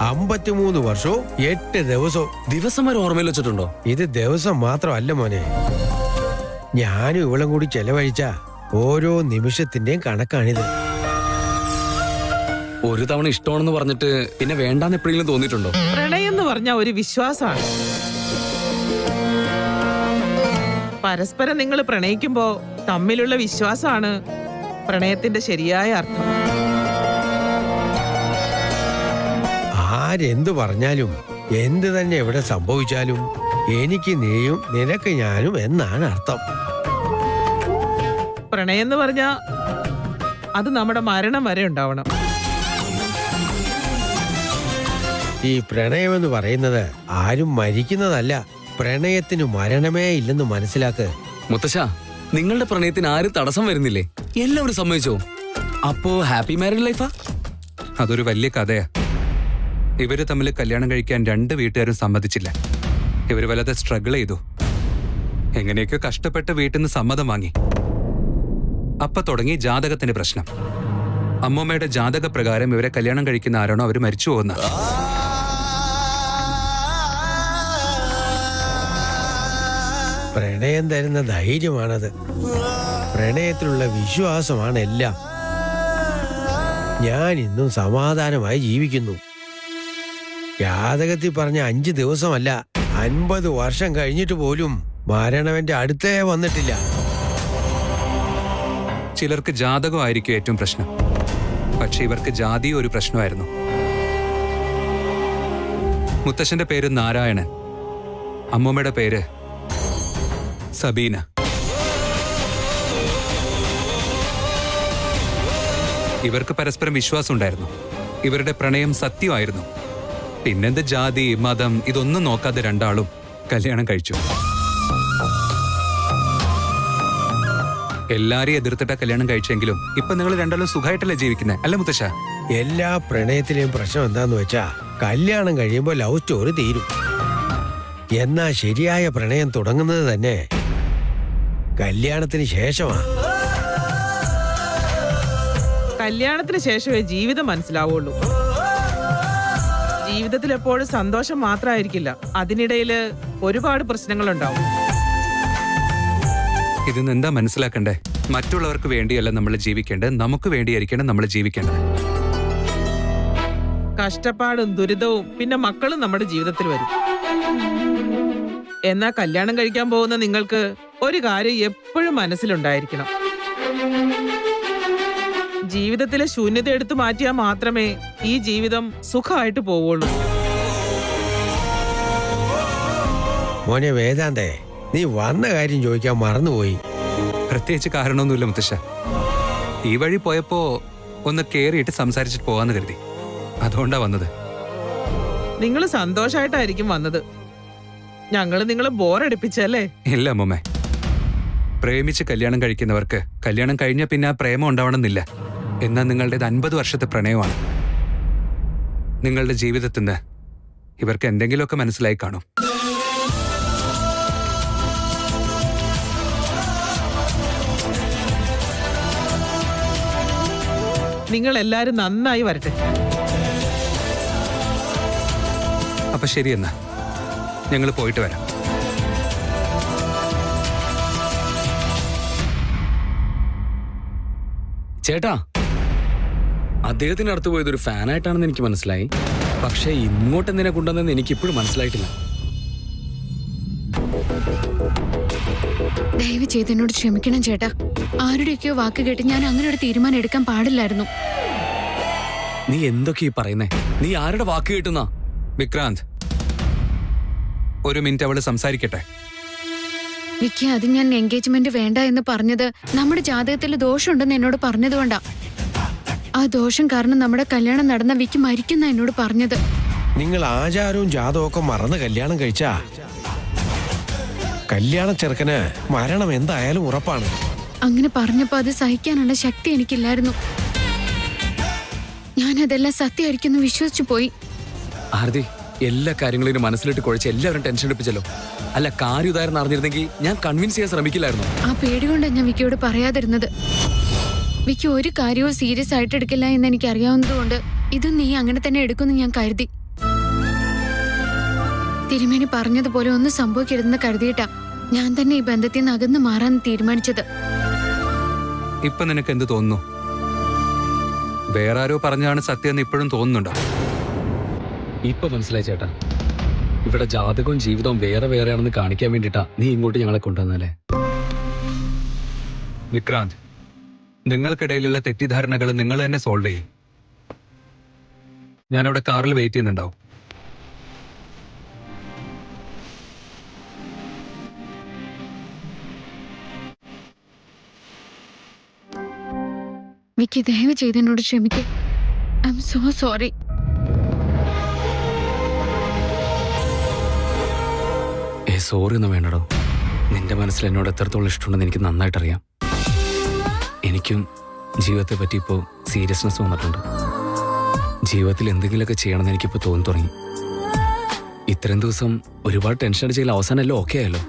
53 വർഷവും 8 ദിവസവും. ദിവസം വരെ ഓർമ്മയിൽ വെച്ചിട്ടുണ്ടോ? ഇത് ദിവസം മാത്രമല്ല മോനെ, ഞാനും ഇവളും കൂടി ചെലവഴിച്ച ഓരോ നിമിഷത്തിന്റെയും കണക്കാണിത്. ഒരു തവണ ഇഷ്ടമാണെന്ന് പറഞ്ഞിട്ട് പിന്നെ വേണ്ടാന്ന് എപ്പോഴെങ്കിലും തോന്നിയിട്ടുണ്ടോ? പ്രണയം എന്ന് പറഞ്ഞ ഒരു വിശ്വാസമാണ്. പരസ്പരം നിങ്ങൾ പ്രണയിക്കുമ്പോ തമ്മിലുള്ള വിശ്വാസമാണ് പ്രണയത്തിന്റെ ശരിയായ അർത്ഥം. ആരെന്തു പറഞ്ഞാലും എന്ത് തന്നെ എവിടെ സംഭവിച്ചാലും എനിക്ക് നീയും നിനക്ക് ഞാനും എന്നാണ് അർത്ഥം. പ്രണയം എന്ന് പറഞ്ഞ അത് നമ്മുടെ മരണം വരെ ഉണ്ടാവണം. ഈ പ്രണയമെന്ന് പറയുന്നത് ആരും മരിക്കുന്നതല്ല. പ്രണയത്തിന് മരണമേ ഇല്ലെന്ന് മനസ്സിലാക്ക്. മുത്തശ്ശ, നിങ്ങളുടെ പ്രണയത്തിന് ആരും തടസ്സം വരുന്നില്ലേ? എല്ലാവരും സമ്മതിച്ചോ? അപ്പോ ഹാപ്പി മാരീഡ് ലൈഫാ? അതൊരു വലിയ കഥയാ. ഇവര് തമ്മിൽ കല്യാണം കഴിക്കാൻ 2 വീട്ടുകാരും സമ്മതിച്ചില്ല. ഇവര് വല്ലാതെ സ്ട്രഗിൾ ചെയ്തു. എങ്ങനെയൊക്കെ കഷ്ടപ്പെട്ട് വീട്ടിൽ നിന്ന് സമ്മതം വാങ്ങി. അപ്പൊ തുടങ്ങി ജാതകത്തിന്റെ പ്രശ്നം. അമ്മൂമ്മയുടെ ജാതക പ്രകാരം ഇവരെ കല്യാണം കഴിക്കുന്ന ആരാണോ അവര് മരിച്ചു പോകുന്ന. പ്രണയം തരുന്ന ധൈര്യമാണത്. പ്രണയത്തിലുള്ള വിശ്വാസമാണ് എല്ലാം. ഞാൻ ഇന്നും സമാധാനമായി ജീവിക്കുന്നു. ജാതകത്തിൽ പറഞ്ഞ 5 ദിവസമല്ല, 50 വർഷം കഴിഞ്ഞിട്ട് പോലും മരണം എന്റെ അടുത്തേ വന്നിട്ടില്ല. ചിലർക്ക് ജാതകമായിരിക്കും ഏറ്റവും പ്രശ്നം. പക്ഷെ ഇവർക്ക് ജാതി ഒരു പ്രശ്നമായിരുന്നു. മുത്തശ്ശന്റെ പേര് നാരായണൻ, അമ്മൂമ്മയുടെ പേര് സബീന. ഇവർക്ക് പരസ്പരം വിശ്വാസം ഉണ്ടായിരുന്നു. ഇവരുടെ പ്രണയം സത്യമായിരുന്നു. പിന്നെന്ത് ജാതി മതം ഇതൊന്നും നോക്കാതെ രണ്ടാളും കല്യാണം കഴിച്ചു. എല്ലാരെയും എതിർത്തിട്ടാ കല്യാണം കഴിച്ചെങ്കിലും ഇപ്പൊ നിങ്ങൾ രണ്ടാളും സുഖമായിട്ടല്ലേ ജീവിക്കുന്നത്, അല്ല മുത്തശ്ശ? എല്ലാ പ്രണയത്തിലെയും പ്രശ്നം എന്താന്ന് വെച്ചാ കല്യാണം കഴിയുമ്പോൾ ലവ് സ്റ്റോറി തീരും. എന്നാ ശരിയായ പ്രണയം തുടങ്ങുന്നത് തന്നെ കല്യാണത്തിന് ശേഷമാണ്. കല്യാണത്തിന് ശേഷമേ ജീവിതം മനസ്സിലാവുള്ളൂ. ജീവിതത്തിൽ എപ്പോഴും സന്തോഷം മാത്രമായിരിക്കില്ല, അതിനിടയിൽ ഒരുപാട് പ്രശ്നങ്ങളുണ്ടാവും. ഇതിന്ന് എന്താ മനസ്സിലാക്കണ്ടേ? മറ്റുള്ളവർക്ക് വേണ്ടിയല്ല നമ്മൾ ജീവിക്കേണ്ടത്, നമുക്ക് വേണ്ടിയായിരിക്കണം നമ്മൾ ജീവിക്കേണ്ടത്. കഷ്ടപ്പാടും ദുരിതവും പിന്നെ മക്കളും നമ്മുടെ ജീവിതത്തിൽ വരും. എന്നാ കല്യാണം കഴിക്കാൻ പോകുന്ന നിങ്ങൾക്ക് ഒരു കാര്യം എപ്പോഴും മനസ്സിലുണ്ടായിരിക്കണം. ജീവിതത്തിലെ ശൂന്യത എടുത്തു മാറ്റിയാൽ മാത്രമേ ഈ ജീവിതം സുഖമായിട്ട് പോവുള്ളൂ. മോനെ വേദാന്തേ, നീ വന്ന കാര്യം ചോദിക്കാൻ മറന്നുപോയി. പ്രത്യേകിച്ച് കാരണമൊന്നുമില്ല മുത്തശ്ശ. ഈ വഴി പോയപ്പോ ഒന്ന് കേറിയിട്ട് സംസാരിച്ചിട്ട് പോവാന്ന് കരുതി, അതുകൊണ്ടാ വന്നത്. നിങ്ങൾ സന്തോഷായിട്ടായിരിക്കും വന്നത്. ഞങ്ങള് നിങ്ങളെ ബോറടിപ്പിച്ചല്ലേ? ഇല്ല അമ്മൂമ്മേ, പ്രേമിച്ച് കല്യാണം കഴിക്കുന്നവർക്ക് കല്യാണം കഴിഞ്ഞ പിന്നെ ആ പ്രേമം ഉണ്ടാവണമെന്നില്ല. എന്നാൽ നിങ്ങളുടേത് 50 വർഷത്തെ പ്രണയമാണ്. നിങ്ങളുടെ ജീവിതത്തിൽ നിന്ന് ഇവർക്ക് എന്തെങ്കിലുമൊക്കെ മനസ്സിലായി കാണും. നിങ്ങൾ എല്ലാരും നന്നായി വരട്ടെ. അപ്പൊ ശരി, എന്നാ ഞങ്ങൾ പോയിട്ട് വരാം. ചേട്ടാ, അദ്ദേഹത്തിന് അടുത്ത് പോയത് ഒരു ഫാനായിട്ടാണെന്ന് എനിക്ക് മനസ്സിലായി. പക്ഷെ ഇങ്ങോട്ട് എന്തിനെ കൊണ്ടുവന്നെന്ന് എനിക്കിപ്പോഴും മനസ്സിലായിട്ടില്ല. ദയവ് ചെയ്ത് എന്നോട് ക്ഷമിക്കണം ചേട്ടാ. ആരുടെയൊക്കെയോ വാക്ക് കേട്ട് ഞാൻ അങ്ങനെ ഒരു തീരുമാനം എടുക്കാൻ പാടില്ലായിരുന്നു. നീ എന്തൊക്കെ ഈ പറയുന്നേ? നീ ആരുടെ വാക്ക് കേട്ടുന്നാ? വിക്രാന്ത്, ഒരു മിനിറ്റ് അവള് സംസാരിക്കട്ടെ. വിക്കി, അത് ഞാൻ എൻഗേജ്മെന്റ് വേണ്ട എന്ന് പറഞ്ഞത് നമ്മുടെ ജാതകത്തിൽ ദോഷമുണ്ടെന്ന് എന്നോട് പറഞ്ഞതുകൊണ്ടാ. ആ ദോഷം കാരണം നമ്മുടെ കല്യാണം നടന്ന വിക്കി മരിക്കുന്ന എന്നോട് പറഞ്ഞത്. നിങ്ങൾ ആചാരവും ജാതകമൊക്കെ മറന്ന് കല്യാണം കഴിച്ചാ കല്യാണ ചെറുക്കന് മരണം എന്തായാലും ഉറപ്പാണ്. അങ്ങനെ പറഞ്ഞപ്പോ അത് സഹിക്കാനുള്ള ശക്തി എനിക്കില്ലായിരുന്നു. ഞാനതെല്ലാം സത്യമായിരിക്കുന്നു വിശ്വസിച്ചു പോയി. ആരതി, എല്ലാ കാര്യങ്ങളും മനസ്സിലിട്ട് കുഴച്ച് എല്ലാവരും ടെൻഷൻ എടുപ്പിച്ചല്ലോ. അല്ല, കാര്യം ഇതായിരുന്നു അറിഞ്ഞിരുന്നെങ്കിൽ ഞാൻ കൺവിൻസ് ചെയ്യാൻ ശ്രമിക്കില്ലായിരുന്നു. ആ പേടി കൊണ്ടാണ് ഞാൻ വിക്കിയോട് പറയാതിരുന്നത്. വിക്കി ഒരു കാര്യവും സീരിയസ് ആയിട്ട് എടുക്കില്ല എന്ന് എനിക്ക് അറിയാവുന്നതുകൊണ്ട് ഇത് നീ അങ്ങനെ തന്നെ എടുക്കുമെന്ന് ഞാൻ കരുതി. തിരുമേനി പറഞ്ഞതുപോലെ ഒന്നും സംഭവിക്കരുതെന്ന് കരുതിയിട്ടാ ഞാൻ തന്നെ ഈ ബന്ധത്തിൽ നിന്ന് അകന്നു മാറാൻ തീരുമാനിച്ചത്. ഇപ്പൊ നിനക്ക് എന്ത് തോന്നുന്നു? വേറെ ആരോ പറഞ്ഞാണ് സത്യം എന്ന് ഇപ്പോഴും തോന്നുന്നുണ്ടോ? ഇപ്പൊ മനസ്സിലായി ചേട്ടാ, ഇവിടെ ജാതകവും ജീവിതവും വേറെ വേറെയാണെന്ന് കാണിക്കാൻ വേണ്ടിട്ടാ നീ ഇങ്ങോട്ട് ഞങ്ങളെ കൊണ്ടുവന്നല്ലേ? വിക്രാന്ത്, നിങ്ങൾക്കിടയിലുള്ള തെറ്റിദ്ധാരണകൾ നിങ്ങൾ തന്നെ സോൾവ് ചെയ്യും. ഞാനവിടെ കാറിൽ വെയിറ്റ് ചെയ്യുന്നുണ്ടാവും. വിക്കി, ദയവ് ചെയ്ത് എന്നോട് ക്ഷമിക്കേ. I am so sorry. Sorry ഒന്നും വേണ്ടടോ. നിന്റെ മനസ്സിൽ എന്നോട് എത്രത്തോളം ഇഷ്ടമുണ്ടെന്ന് എനിക്ക് നന്നായിട്ടറിയാം. എനിക്കും ജീവിതത്തെ പറ്റി ഇപ്പോൾ സീരിയസ്നെസ് വന്നിട്ടുണ്ട്. ജീവിതത്തിൽ എന്തെങ്കിലുമൊക്കെ ചെയ്യണമെന്ന് എനിക്കിപ്പോൾ തോന്നി തുടങ്ങി. ഇത്രയും ദിവസം ഒരുപാട് ടെൻഷൻ അടിച്ചതിൽ അവസാനം എല്ലാം ഓക്കെ ആയല്ലോ.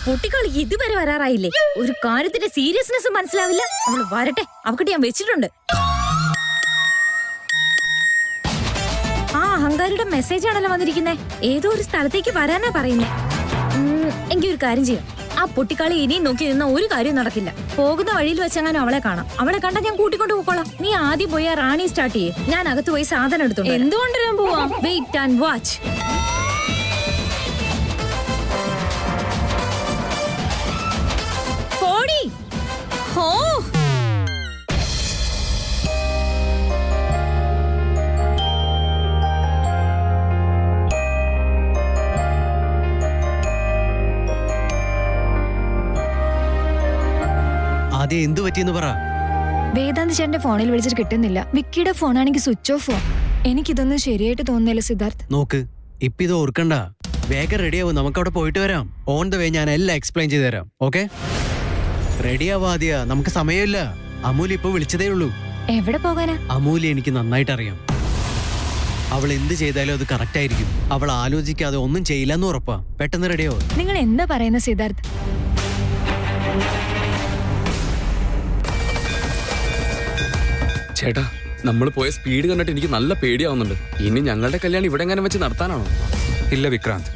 പൊട്ടിക്കളി ഇതുവരെ വരാറായില്ലേ? ഒരു കാര്യത്തിന്റെ സീരിയസ്നെസ് മനസ്സിലാവില്ല. അവള് വരട്ടെ, അവക്കിട്ട് ഞാൻ വെച്ചിട്ടുണ്ട്. ആ അഹങ്കാരിയുടെ മെസ്സേജ് ആണല്ലോ വന്നിരിക്കുന്നേ. ഏതോ ഒരു സ്ഥലത്തേക്ക് വരാനാ പറയുന്നേ. എങ്കിൽ ഒരു കാര്യം ചെയ്യാം, ആ പൊട്ടിക്കളി ഇനിയും നോക്കി നിന്ന ഒരു കാര്യം നടക്കില്ല. പോകുന്ന വഴിയിൽ വെച്ചെങ്ങാനും അവളെ കാണാം. അവളെ കണ്ടാ ഞാൻ കൂട്ടിക്കൊണ്ട് പോക്കോളാം. നീ ആദ്യം പോയി ആ റാണി സ്റ്റാർട്ട് ചെയ്യേ. ഞാൻ അകത്ത് പോയി സാധനം എടുത്തോണ്ട് എന്തുകൊണ്ടുവരാൻ പോവാം. Wait and watch. ആദ്യം എന്തു പറ്റിയെന്ന് പറ. വേദാന്ത് ചേട്ടന്റെ ഫോണിൽ വിളിച്ചിട്ട് കിട്ടുന്നില്ല. വിക്കിയുടെ ഫോണാണെങ്കിൽ സ്വിച്ച് ഓഫ്. എനിക്കിതൊന്നും ശരിയായിട്ട് തോന്നുന്നില്ല സിദ്ധാർത്ഥ്. നോക്ക്, ഇപ്പൊ ഇത് ഓർക്കണ്ട. വേഗം റെഡിയാവും, നമുക്ക് അവിടെ പോയിട്ട് വരാം. ഓൺ ദ വേ ഞാൻ എല്ലാം എക്സ്പ്ലെയിൻ ചെയ്തു തരാം. ഓക്കെ, റെഡിയാവാദ്യ, നമുക്ക് സമയമില്ല. അമൂല്യ ഇപ്പൊ വിളിച്ചതേ ഉള്ളൂ. എവിടെ പോകാനാ? അമൂല്യ എനിക്ക് നന്നായിട്ട് അറിയാം. അവൾ എന്ത് ചെയ്താലും അത് കറക്റ്റ് ആയിരിക്കും. അവൾ ആലോചിക്കാതെ ഒന്നും ചെയ്യില്ലെന്ന് ഉറപ്പാ. പെട്ടെന്ന് റെഡിയാവും. നിങ്ങൾ എന്താ പറയുന്ന സിദ്ധാർത്ഥ്? ചേട്ടാ, നമ്മൾ പോയ സ്പീഡ് കണ്ടിട്ട് എനിക്ക് നല്ല പേടിയാവുന്നുണ്ട്. ഇനി ഞങ്ങളുടെ കല്യാണം ഇവിടെ എങ്ങനെ വെച്ച് നടത്താനാണോ? ഇല്ല വിക്രാന്ത്,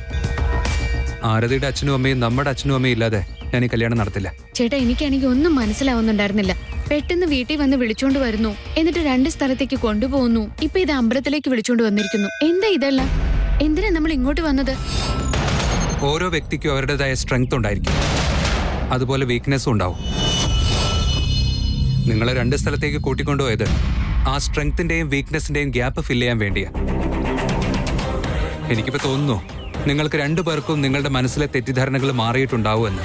ആരതിയുടെ അച്ഛനും അമ്മയും നമ്മുടെ അച്ഛനും അമ്മയും ഇല്ലാതെ ഞാൻ ഈ കല്യാണം നടത്തില്ല. ചേട്ടാ, എനിക്കാണെങ്കിൽ ഒന്നും മനസ്സിലാവുന്നുണ്ടായിരുന്നില്ല. പെട്ടെന്ന് വീട്ടിൽ വന്ന് വിളിച്ചോണ്ട് വരുന്നു, എന്നിട്ട് 2 സ്ഥലത്തേക്ക് കൊണ്ടുപോകുന്നു. ഇപ്പൊ ഇത് അമ്പലത്തിലേക്ക് വിളിച്ചോണ്ട് വന്നിരിക്കുന്നു. എന്താ ഇതെല്ലാം? എന്തിനാ നമ്മൾ ഇങ്ങോട്ട് വന്നത്? ഓരോ വ്യക്തിക്കും അവരുടേതായ സ്ട്രെങ്ത് ഉണ്ടായിരിക്കും, അതുപോലെ വീക്ക്നെസ്സും ഉണ്ടാവും. നിങ്ങളെ 2 സ്ഥലത്തേക്ക് കൂട്ടിക്കൊണ്ടുപോയത് ആ സ്ട്രെങ്ത്തിന്റെയും വീക്ക്നെസിന്റെയും ഗ്യാപ്പ് ഫില്ല് ചെയ്യാൻ വേണ്ടിയാ. എനിക്കിപ്പോ തോന്നുന്നു നിങ്ങൾക്ക് 2 പേർക്കും നിങ്ങളുടെ മനസ്സിലെ തെറ്റിദ്ധാരണകൾ മാറിയിട്ടുണ്ടാവുമെന്ന്.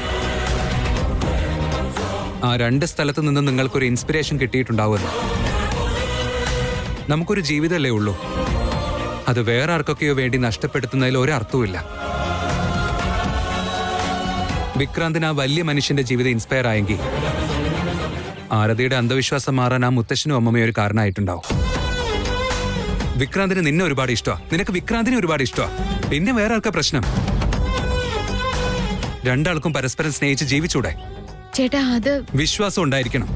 ആ 2 സ്ഥലത്ത് നിന്ന് നിങ്ങൾക്കൊരു ഇൻസ്പിറേഷൻ കിട്ടിയിട്ടുണ്ടാവുമെന്ന്. നമുക്കൊരു ജീവിതമല്ലേ ഉള്ളൂ, അത് വേറെ ആർക്കൊക്കെയോ വേണ്ടി നഷ്ടപ്പെടുത്തുന്നതിൽ ഒരർത്ഥവുമില്ല. വിക്രാന്തിന് ആ വലിയ മനുഷ്യന്റെ ജീവിതം ഇൻസ്പയർ ആയെങ്കിൽ ആരതിയുടെ അന്ധവിശ്വാസം മാറാൻ ആ മുത്തശ്ശനും അമ്മയും ഒരു കാരണമായിട്ടുണ്ടാവും. വിക്രാന്തിന് നിന്നെ ഒരുപാട് ഇഷ്ടമാണ്, നിനക്ക് വിക്രാന്തിനെ ഒരുപാട് ഇഷ്ടമാണ്. പിന്നെ വേറെ ആർക്കാ പ്രശ്നം? 2 ആൾക്കും പരസ്പരം സ്നേഹിച്ച് ജീവിച്ചൂടെ? ചേട്ടാ, അത് വിശ്വാസം ഉണ്ടായിരിക്കണം,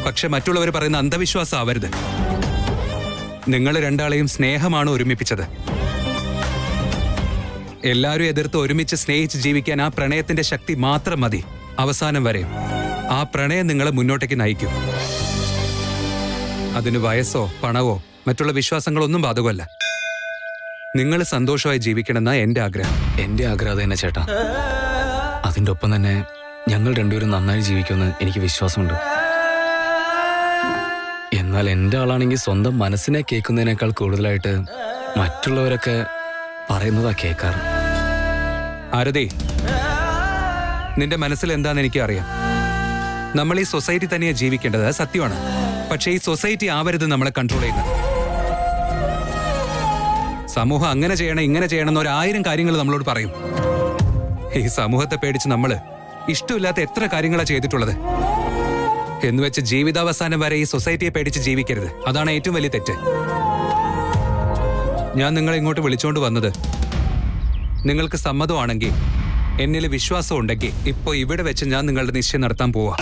പക്ഷെ മറ്റുള്ളവർ പറയുന്ന അന്ധവിശ്വാസം ആവരുത്. നിങ്ങൾ 2 ആളെയും സ്നേഹമാണ് ഒരുമിപ്പിച്ചത്. എല്ലാവരും എതിർത്ത് ഒരുമിച്ച് സ്നേഹിച്ച് ജീവിക്കാൻ ആ പ്രണയത്തിന്റെ ശക്തി മാത്രം മതി. അവസാനം വരെ ആ പ്രണയം നിങ്ങളെ മുന്നോട്ടേക്ക് നയിക്കും. അതിന് വയസ്സോ പണവോ മറ്റുള്ള വിശ്വാസങ്ങളൊന്നും ബാധകമല്ല. നിങ്ങൾ സന്തോഷമായി ജീവിക്കണമെന്ന എന്റെ ആഗ്രഹം. എന്റെ ആഗ്രഹം തന്നെ ചേട്ടാ. അതിന്റെ ഒപ്പം തന്നെ ഞങ്ങൾ 2 പേരും നന്നായി ജീവിക്കുമെന്ന് എനിക്ക് വിശ്വാസമുണ്ട്. എന്നാൽ എന്റെ ആളാണെങ്കിൽ സ്വന്തം മനസ്സിനെ കേൾക്കുന്നതിനേക്കാൾ കൂടുതലായിട്ട് മറ്റുള്ളവരൊക്കെ പറയുന്നതാ കേൾക്കാറ്. ആരതി, നിന്റെ മനസ്സിൽ എന്താന്ന് എനിക്കറിയാം. നമ്മൾ ഈ സൊസൈറ്റി തന്നെയാണ് ജീവിക്കേണ്ടത്, അത് സത്യമാണ്. പക്ഷേ ഈ സൊസൈറ്റി ആവരുത് നമ്മളെ കൺട്രോൾ ചെയ്യുന്നത്. സമൂഹം അങ്ങനെ ചെയ്യണം ഇങ്ങനെ ചെയ്യണം എന്ന് 1000 കാര്യങ്ങൾ നമ്മളോട് പറയും. ഈ സമൂഹത്തെ പേടിച്ച് നമ്മൾ ഇഷ്ടമില്ലാത്ത എത്ര കാര്യങ്ങളാണ് ചെയ്തിട്ടുള്ളത്. എന്നുവെച്ച് ജീവിതാവസാനം വരെ ഈ സൊസൈറ്റിയെ പേടിച്ച് ജീവിക്കരുത്. അതാണ് ഏറ്റവും വലിയ തെറ്റ്. ഞാൻ നിങ്ങളെ ഇങ്ങോട്ട് വിളിച്ചോണ്ട് വന്നത് നിങ്ങൾക്ക് സമ്മതമാണെങ്കിൽ, എന്നിൽ വിശ്വാസം ഉണ്ടെങ്കിൽ ഇപ്പോ ഇവിടെ വെച്ച് ഞാൻ നിങ്ങളുടെ നിശ്ചയം നടത്താൻ പോവാ.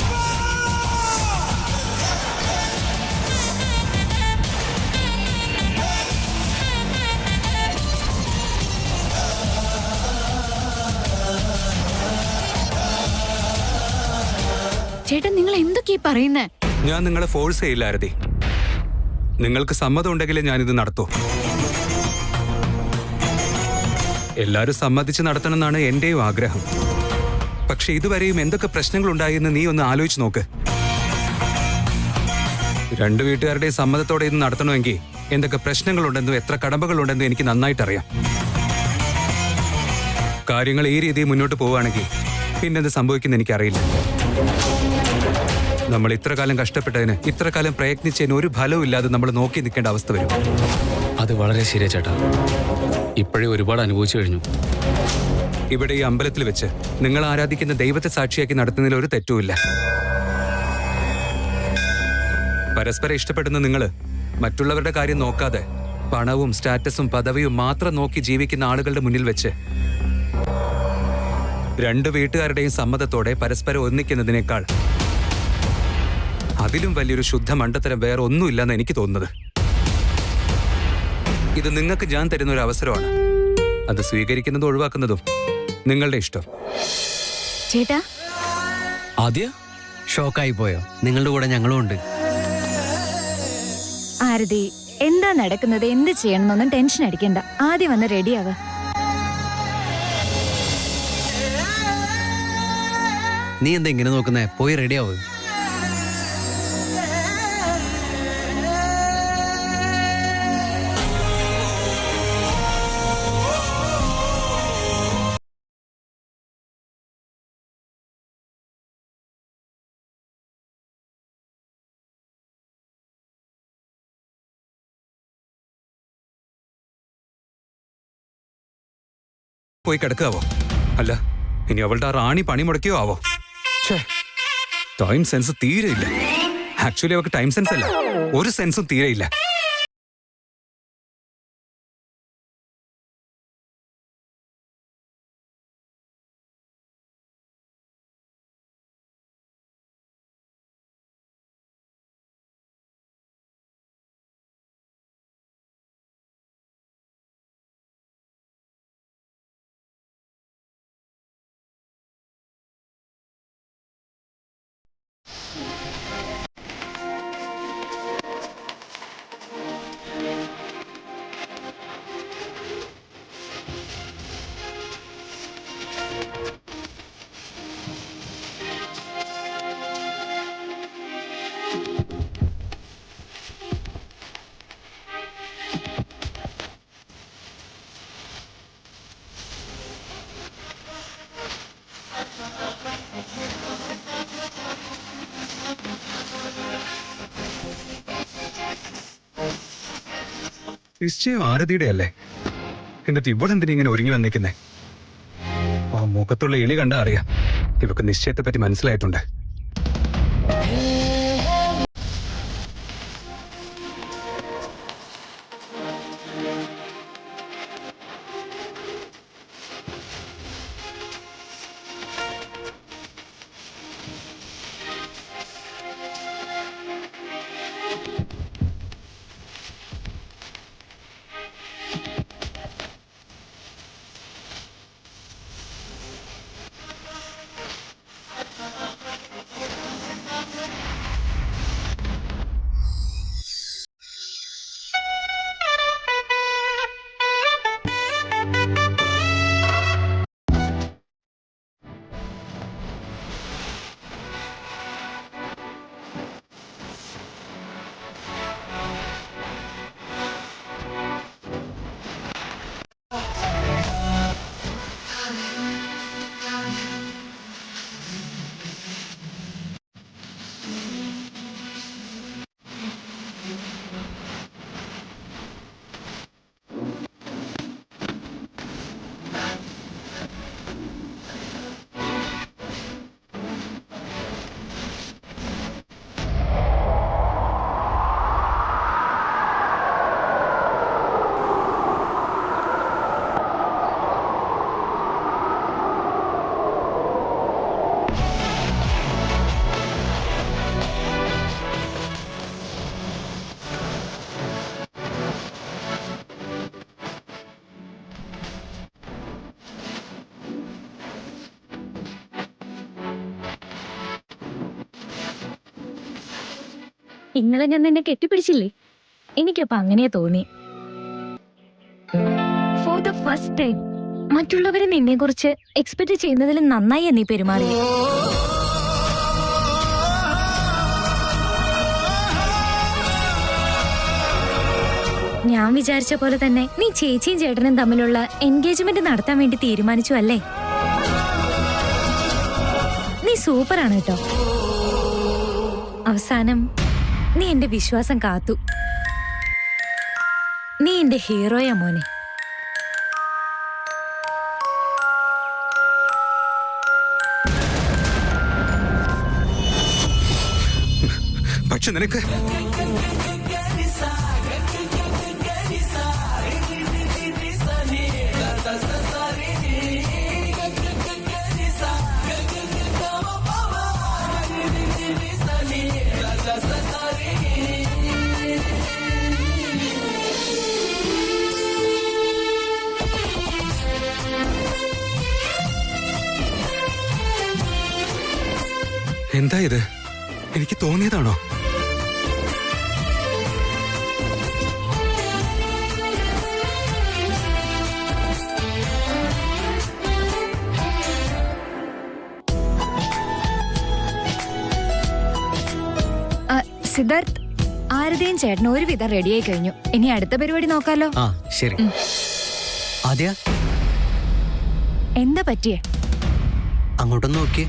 ചേട്ടൻ നിങ്ങൾ എന്തൊക്കെയാ പറയുന്നേ? ഞാൻ നിങ്ങളെ ഫോഴ്സ് ചെയ്യില്ല ആരതി. നിങ്ങൾക്ക് സമ്മതം ഉണ്ടെങ്കിലേ ഞാനിത് നടത്തൂ. എല്ലാവരും സമ്മതിച്ച് നടത്തണമെന്നാണ് എന്റെയും ആഗ്രഹം. പക്ഷെ ഇതുവരെയും എന്തൊക്കെ പ്രശ്നങ്ങൾ എന്ന് നീ ഒന്ന് ആലോചിച്ച് നോക്ക്. 2 വീട്ടുകാരുടെയും സമ്മതത്തോടെ ഇത് നടത്തണമെങ്കിൽ എന്തൊക്കെ പ്രശ്നങ്ങളുണ്ടെന്നും എത്ര കടമ്പകളുണ്ടെന്നും എനിക്ക് നന്നായിട്ടറിയാം. കാര്യങ്ങൾ ഈ രീതിയിൽ മുന്നോട്ട് പോവുകയാണെങ്കിൽ പിന്നെന്ത് സംഭവിക്കുന്ന എനിക്കറിയില്ല. നമ്മൾ ഇത്ര കാലം കഷ്ടപ്പെട്ടതിന്, ഇത്ര കാലം പ്രയത്നിച്ചതിന് ഒരു ഫലവും ഇല്ലാതെ നമ്മൾ നോക്കി നിൽക്കേണ്ട അവസ്ഥ വരും. അത് വളരെ ശരിയാ ചേട്ടാ. ഇപ്പോഴേ ഒരുപാട് അനുഭവിച്ചു കഴിഞ്ഞു. ഇവിടെ ഈ അമ്പലത്തിൽ വെച്ച് നിങ്ങൾ ആരാധിക്കുന്ന ദൈവത്തെ സാക്ഷിയാക്കി നടത്തുന്നതിൽ ഒരു തെറ്റുമില്ല. പരസ്പരം ഇഷ്ടപ്പെടുന്ന നിങ്ങൾ മറ്റുള്ളവരുടെ കാര്യം നോക്കാതെ പണവും സ്റ്റാറ്റസും പദവിയും മാത്രം നോക്കി ജീവിക്കുന്ന ആളുകളുടെ മുന്നിൽ വെച്ച് 2 വീട്ടുകാരുടെയും സമ്മതത്തോടെ പരസ്പരം ഒന്നിക്കുന്നതിനേക്കാൾ അതിലും വലിയൊരു ശുദ്ധ മണ്ടത്തരം വേറെ ഒന്നുമില്ലെന്ന് എനിക്ക് തോന്നുന്നത്. ഇത് നിങ്ങൾക്ക് ഞാൻ തരുന്ന ഒരു അവസരമാണ്. അത് സ്വീകരിക്കുന്നതും ഒഴിവാക്കുന്നതും നിങ്ങളുടെ ഇഷ്ടം. ചേട്ടാ, ആദ്യ ഷോക്കായി പോയോ? നിങ്ങളുടെ കൂടെ ഞങ്ങളും ഉണ്ട്. ആരതി, എന്താ നടക്കുന്നത്, എന്ത് ചെയ്യണമെന്നൊന്നും ടെൻഷൻ അടിക്കണ്ട. ആദ്യം വന്ന് റെഡിയാവ. നീ എന്താ ഇങ്ങനെ നോക്കുന്നേ? പോയി റെഡിയാവ്. പോയി കിടക്കാവോ? അല്ല, ഇനി അവളുടെ ആ റാണി പണി മുടക്കിയോ ആവോ? ടൈം സെൻസ് തീരെയില്ല. ആക്ച്വലി അവൾക്ക് ടൈം സെൻസ് അല്ല, ഒരു സെൻസും തീരെയില്ല. നിശ്ചയം ആരതിയുടെ അല്ലേ? എന്നിട്ട് ഇവളെന്തിനാ ഇങ്ങനെ ഒരുങ്ങി വന്നേക്കുന്നേ? ആ മുഖത്തുള്ള എളി കണ്ടാ അറിയാം ഇവക്ക് നിശ്ചയത്തെ പറ്റി മനസ്സിലായിട്ടുണ്ട്. ഇന്നലെ ഞാൻ നിന്നെ കെട്ടിപ്പിടിച്ചില്ലേ, എനിക്കപ്പോ അങ്ങനെയാ തോന്നി. ഫോർ ദ ഫസ്റ്റ് ടൈം മറ്റുള്ളവരെ നിന്നെ കുറിച്ച് എക്സ്പെക്ട് ചെയ്യുന്നതിൽ നന്നായി നീ പെരുമാറി. ഞാൻ വിചാരിച്ച പോലെ തന്നെ നീ ചേച്ചിയും ചേട്ടനും തമ്മിലുള്ള എൻഗേജ്മെന്റ് നടത്താൻ വേണ്ടി തീരുമാനിച്ചു അല്ലേ? നീ സൂപ്പറാണ് കേട്ടോ. അവസാനം നീ എന്റെ വിശ്വാസം കാത്തു. നീ എന്റെ ഹീറോയാ മോനെ. പക്ഷെ നിനക്ക് എന്താ ഇത്? എനിക്ക് തോന്നിയതാണോ? സിദ്ധാർത്ഥ്, ആരതിയും ചേട്ടനും ഒരുവിധം റെഡിയായി കഴിഞ്ഞു. ഇനി അടുത്ത പരിപാടി നോക്കാലോ? ആ ശരി. ആദ്യ എന്താ പറ്റിയേ? അങ്ങോട്ടൊന്ന് നോക്കിയേ.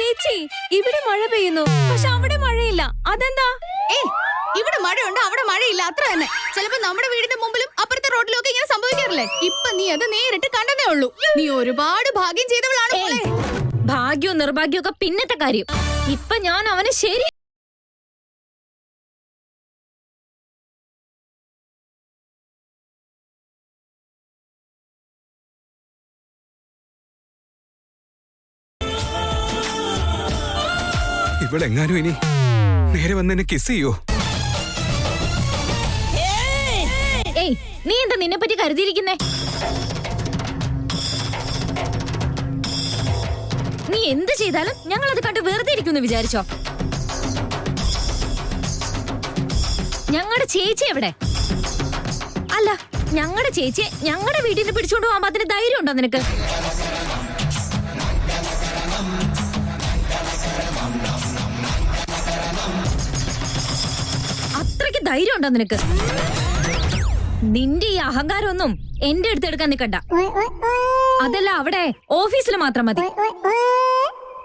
ചേച്ചി, ഇവിടെ മഴ പെയ്യുന്നു, പക്ഷെ അവിടെ മഴയില്ല. അതെന്താ? ഇവിടെ മഴയുണ്ട്, അവിടെ മഴയില്ല, അത്ര തന്നെ. ചിലപ്പോ നമ്മുടെ വീടിന്റെ മുമ്പിലും അപ്പുറത്തെ റോഡിലും ഒക്കെ ഇങ്ങനെ സംഭവിക്കാറില്ലേ? ഇപ്പൊ നീ അത് നേരിട്ട് കണ്ടതേ ഉള്ളൂ. നീ ഒരുപാട് ഭാഗ്യം ചെയ്തവളാണ് മോളെ. ഭാഗ്യവും നിർഭാഗ്യവും ഒക്കെ പിന്നത്തെ കാര്യം. ഇപ്പൊ ഞാൻ അവന് ശരി. ഇവളെങ്ങാനും ഇനി നേരെ വന്ന് എന്നെ കിസ് ചെയ്യോ? ഏയ്, നീ എന്താ നിന്നെ പറ്റി കരുതിയിരിക്കുന്നേ? നീ എന്ത് ചെയ്താലും ഞങ്ങളത് കണ്ട് വെറുതെ ഇരിക്കുമെന്ന് വിചാരിച്ചോ? ഞങ്ങളുടെ ചേച്ചി എവിടെ? അല്ല, ഞങ്ങളുടെ ചേച്ചിയെ ഞങ്ങളുടെ വീട്ടിൽ നിന്ന് പിടിച്ചോണ്ട് പോകാൻ അതിന് ധൈര്യം ഉണ്ടോ നിനക്ക്? അത്രയ്ക്ക് ധൈര്യം ഉണ്ടോ നിനക്ക്? നിന്റെ ഈ അഹങ്കാരമൊന്നും എന്റെ അടുത്ത് എടുക്കാൻ നിൽക്കണ്ട. അതല്ല, അവിടെ ഓഫീസിൽ മാത്രം മതി.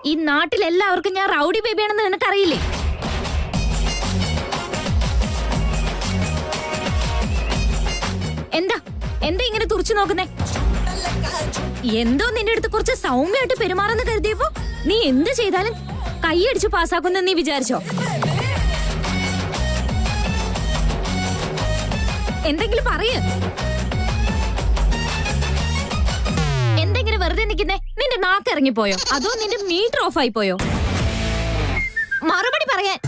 ഈ നാട്ടിലെല്ലാവർക്കും ഞാൻ റൗഡി ബേബിയാണെന്ന് നിനക്കറിയില്ലേ? എന്താ എന്താ ഇങ്ങനെ തുറച്ചു നോക്കുന്നേ? എന്തോ നിന്റെ അടുത്ത് കുറച്ച് സൗമ്യമായിട്ട് പെരുമാറുന്ന കരുതിയപ്പോ നീ എന്ത് ചെയ്താലും കൈയടിച്ച് പാസ്സാക്കുന്ന നീ വിചാരിച്ചോ? എന്തെങ്കിലും പറയ്. എന്തെങ്കിലും വെറുതെ നിൽക്കുന്നേ? നിന്റെ നാക്ക് ഇറങ്ങിപ്പോയോ? അതോ നിന്റെ മീറ്റർ ഓഫ് ആയി പോയോ? മറുപടി പറയാൻ.